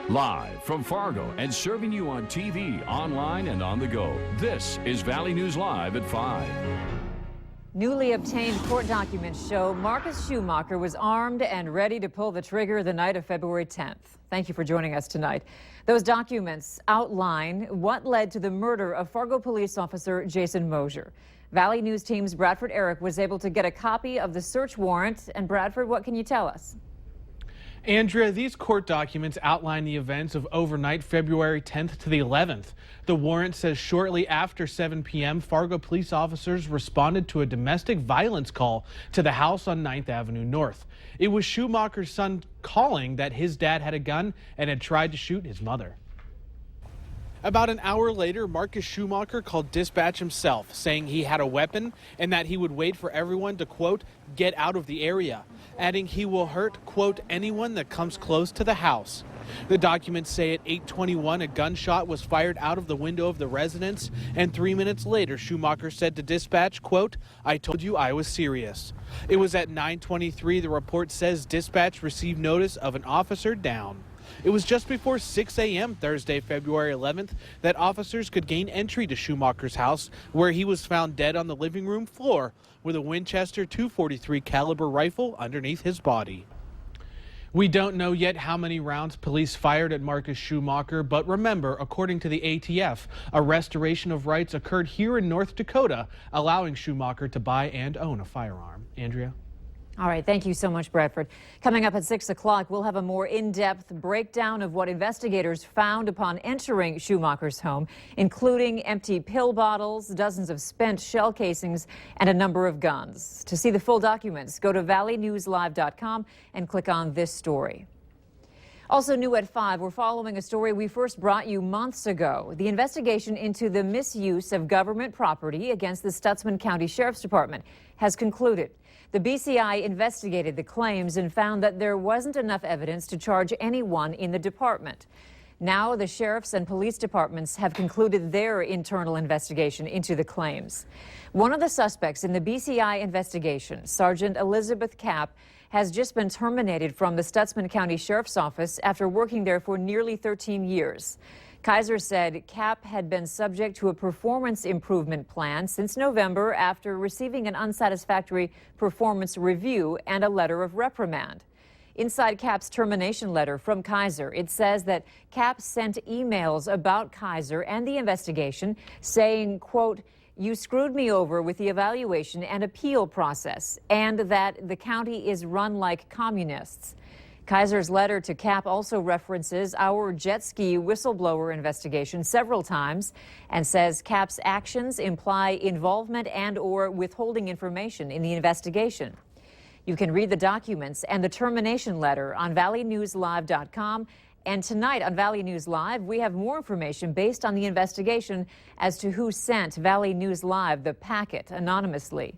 Live from Fargo and serving you on TV, online, and on the go. This is Valley News Live at 5. Newly obtained court documents show Marcus Schumacher was armed and ready to pull the trigger the night of February 10th. Thank you for joining us tonight. Those documents outline what led to the murder of Fargo police officer Jason Mosier. Valley News Team's Bradford Eric was able to get a copy of the search warrant. And Bradford, what can you tell us? Andrea, these court documents outline the events of overnight February 10th to the 11th. The warrant says shortly after 7 p.m., Fargo police officers responded to a domestic violence call to the house on 9th Avenue North. It was Schumacher's son calling that his dad had a gun and had tried to shoot his mother. About an hour later, Marcus Schumacher called dispatch himself, saying he had a weapon and that he would wait for everyone to, quote, get out of the area, adding he will hurt, quote, anyone that comes close to the house. The documents say at 8:21 a gunshot was fired out of the window of the residence, and 3 minutes later Schumacher said to dispatch, quote, I told you I was serious. It was at 9:23 the report says dispatch received notice of an officer down. It was just before 6 a.m. Thursday, February 11th, that officers could gain entry to Schumacher's house, where he was found dead on the living room floor with a Winchester .243 caliber rifle underneath his body. We don't know yet how many rounds police fired at Marcus Schumacher, but remember, according to the ATF, a restoration of rights occurred here in North Dakota, allowing Schumacher to buy and own a firearm. Andrea? All right, thank you so much, Bradford. Coming up at 6 o'clock, we'll have a more in-depth breakdown of what investigators found upon entering Schumacher's home, including empty pill bottles, dozens of spent shell casings, and a number of guns. To see the full documents, go to valleynewslive.com and click on this story. Also new at 5, we're following a story we first brought you months ago. The investigation into the misuse of government property against the Stutsman County Sheriff's Department has concluded. The BCI investigated the claims and found that there wasn't enough evidence to charge anyone in the department. Now the sheriff's and police departments have concluded their internal investigation into the claims. One of the suspects in the BCI investigation, Sergeant Elizabeth Kapp, has just been terminated from the Stutsman County Sheriff's Office after working there for nearly 13 years. Kaiser said Kapp had been subject to a performance improvement plan since November after receiving an unsatisfactory performance review and a letter of reprimand. Inside Kapp's termination letter from Kaiser, it says that Kapp sent emails about Kaiser and the investigation saying, quote, you screwed me over with the evaluation and appeal process, and that the county is run like communists. Kaiser's letter to Kapp also references our jet ski whistleblower investigation several times and says Kapp's actions imply involvement and/or withholding information in the investigation. You can read the documents and the termination letter on valleynewslive.com. And tonight on Valley News Live, we have more information based on the investigation as to who sent Valley News Live the packet anonymously.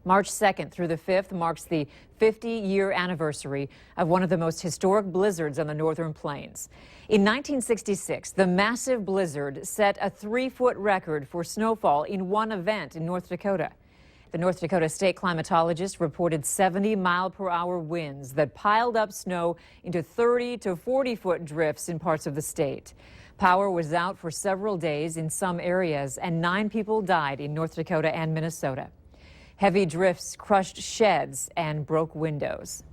March 2nd through the 5th marks the 50-year anniversary of one of the most historic blizzards on the Northern Plains. In 1966, the massive blizzard set a 3-foot record for snowfall in one event in North Dakota. The North Dakota state climatologist reported 70-mile-per-hour winds that piled up snow into 30 to 40-foot drifts in parts of the state. Power was out for several days in some areas, and 9 people died in North Dakota and Minnesota. Heavy drifts crushed sheds and broke windows.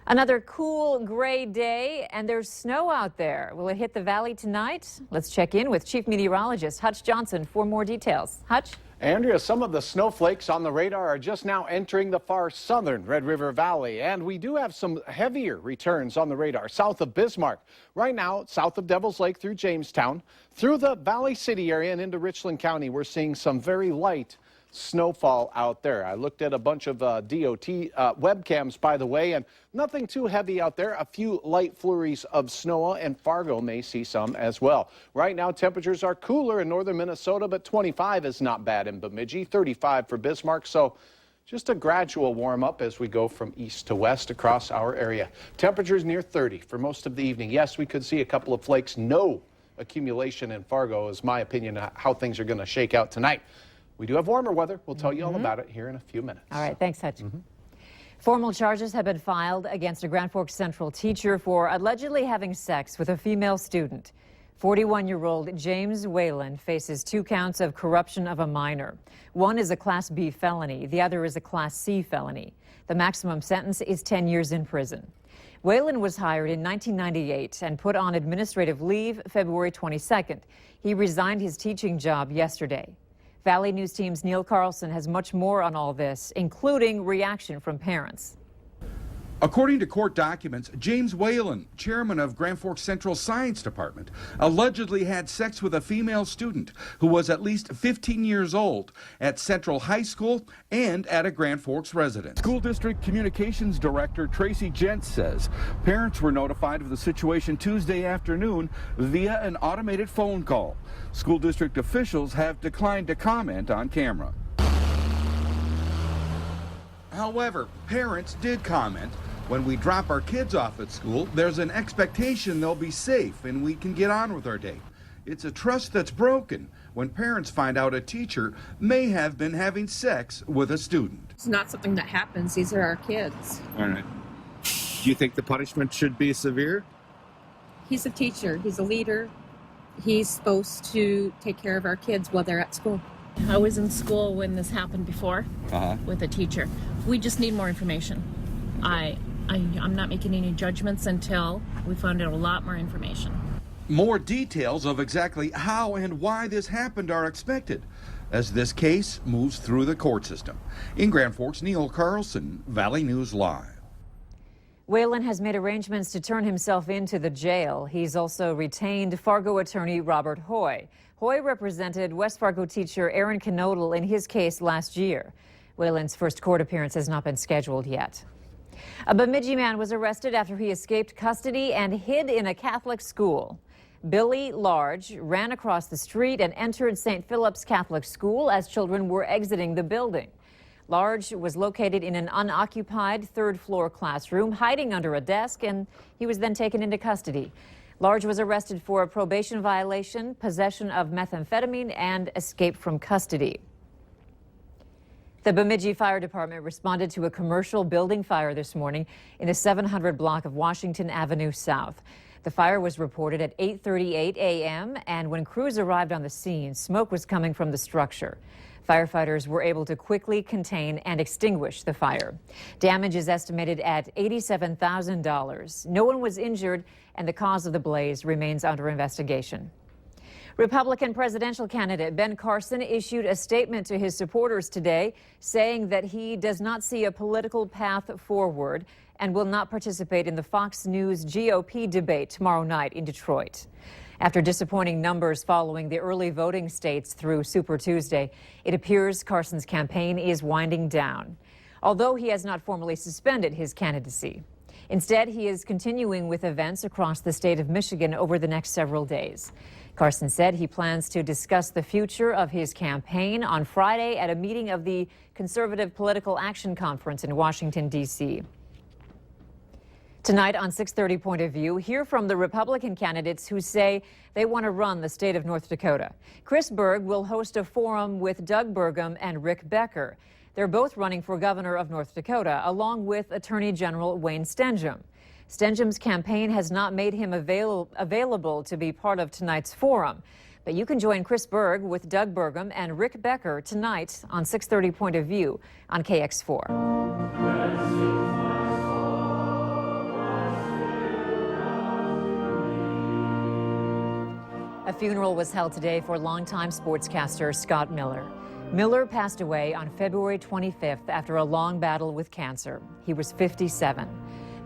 Another cool gray day, and there's snow out there. Will it hit the valley tonight? Let's check in with Chief Meteorologist Hutch Johnson for more details. Hutch? Andrea, some of the snowflakes on the radar are just now entering the far southern Red River Valley, and we do have some heavier returns on the radar south of Bismarck. Right now, south of Devil's Lake through Jamestown, through the Valley City area and into Richland County, we're seeing some very light snowfall out there. I looked at a bunch of DOT webcams, by the way, and nothing too heavy out there. A few light flurries of snow, and Fargo may see some as well. Right now, temperatures are cooler in northern Minnesota, but 25 is not bad in Bemidji, 35 for Bismarck. So just a gradual warm up as we go from east to west across our area. Temperatures near 30 for most of the evening. Yes, we could see a couple of flakes. No accumulation in Fargo is my opinion how things are going to shake out tonight. We do have warmer weather. We'll tell you all about it here in a few minutes. All right. Thanks, Hutch. Formal charges have been filed against a Grand Forks Central teacher for allegedly having sex with a female student. 41-year-old James Whalen faces 2 counts of corruption of a minor. One is a Class B felony. The other is a Class C felony. The maximum sentence is 10 years in prison. Whalen was hired in 1998 and put on administrative leave February 22nd. He resigned his teaching job yesterday. Valley News Team's Neil Carlson has much more on all this, including reaction from parents. According to court documents, James Whalen, chairman of Grand Forks Central Science Department, allegedly had sex with a female student who was at least 15 years old at Central High School and at a Grand Forks residence. School District Communications Director Tracy Jentz says parents were notified of the situation Tuesday afternoon via an automated phone call. School district officials have declined to comment on camera. However, parents did comment. When we drop our kids off at school, there's an expectation they'll be safe and we can get on with our day. It's a trust that's broken when parents find out a teacher may have been having sex with a student. It's not something that happens. These are our kids. All right. Do you think the punishment should be severe? He's a teacher. He's a leader. He's supposed to take care of our kids while they're at school. I was in school when this happened before with a teacher. We just need more information. I'm not making any judgments until we find out a lot more information. More details of exactly how and why this happened are expected as this case moves through the court system. In Grand Forks, Neil Carlson, Valley News Live. Whalen has made arrangements to turn himself into the jail. He's also retained Fargo attorney Robert Hoy. Hoy represented West Fargo teacher Aaron Knodel in his case last year. Whalen's first court appearance has not been scheduled yet. A Bemidji man was arrested after he escaped custody and hid in a Catholic school. Billy Large ran across the street and entered St. Philip's Catholic School as children were exiting the building. Large was located in an unoccupied third-floor classroom, hiding under a desk, and he was then taken into custody. Large was arrested for a probation violation, possession of methamphetamine, and escape from custody. The Bemidji Fire Department responded to a commercial building fire this morning in the 700 block of Washington Avenue South. The fire was reported at 8:38 a.m., and when crews arrived on the scene, smoke was coming from the structure. Firefighters were able to quickly contain and extinguish the fire. Damage is estimated at $87,000. No one was injured, and the cause of the blaze remains under investigation. Republican presidential candidate Ben Carson issued a statement to his supporters today saying that he does not see a political path forward and will not participate in the Fox News GOP debate tomorrow night in Detroit. After disappointing numbers following the early voting states through Super Tuesday, it appears Carson's campaign is winding down, although he has not formally suspended his candidacy. Instead, he is continuing with events across the state of Michigan over the next several days. Carson said he plans to discuss the future of his campaign on Friday at a meeting of the Conservative Political Action Conference in Washington, D.C. Tonight on 6:30 Point of View, hear from the Republican candidates who say they want to run the state of North Dakota. Chris Berg will host a forum with Doug Burgum and Rick Becker. They're both running for governor of North Dakota, along with Attorney General Wayne Stenjum. Stenjum's campaign has not made him available to be part of tonight's forum. But you can join Chris Berg with Doug Burgum and Rick Becker tonight on 6:30 Point of View on KX4. A funeral was held today for longtime sportscaster Scott Miller. Miller passed away on February 25th after a long battle with cancer. He was 57.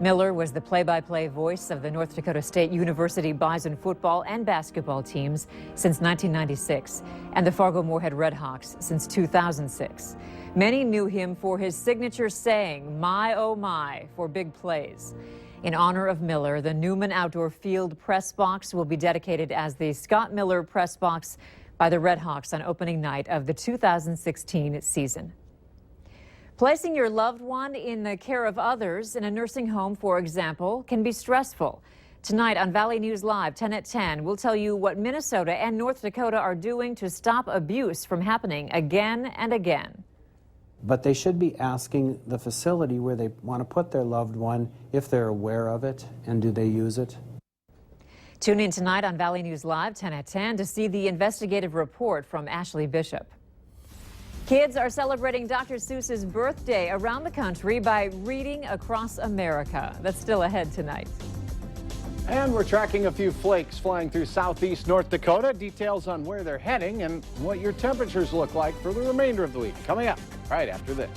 Miller was the play-by-play voice of the North Dakota State University Bison football and basketball teams since 1996 and the Fargo-Moorhead Redhawks since 2006. Many knew him for his signature saying, "My, oh my," for big plays. In honor of Miller, the Newman Outdoor Field press box will be dedicated as the Scott Miller press box by the Redhawks on opening night of the 2016 season. Placing your loved one in the care of others in a nursing home, for example, can be stressful. Tonight on Valley News Live, 10 at 10, we'll tell you what Minnesota and North Dakota are doing to stop abuse from happening again and again. But they should be asking the facility where they want to put their loved one if they're aware of it and do they use it. Tune in tonight on Valley News Live 10 at 10 to see the investigative report from Ashley Bishop. Kids are celebrating Dr. Seuss's birthday around the country by reading across America. That's still ahead tonight. And we're tracking a few flakes flying through southeast North Dakota. Details on where they're heading and what your temperatures look like for the remainder of the week. Coming up right after this.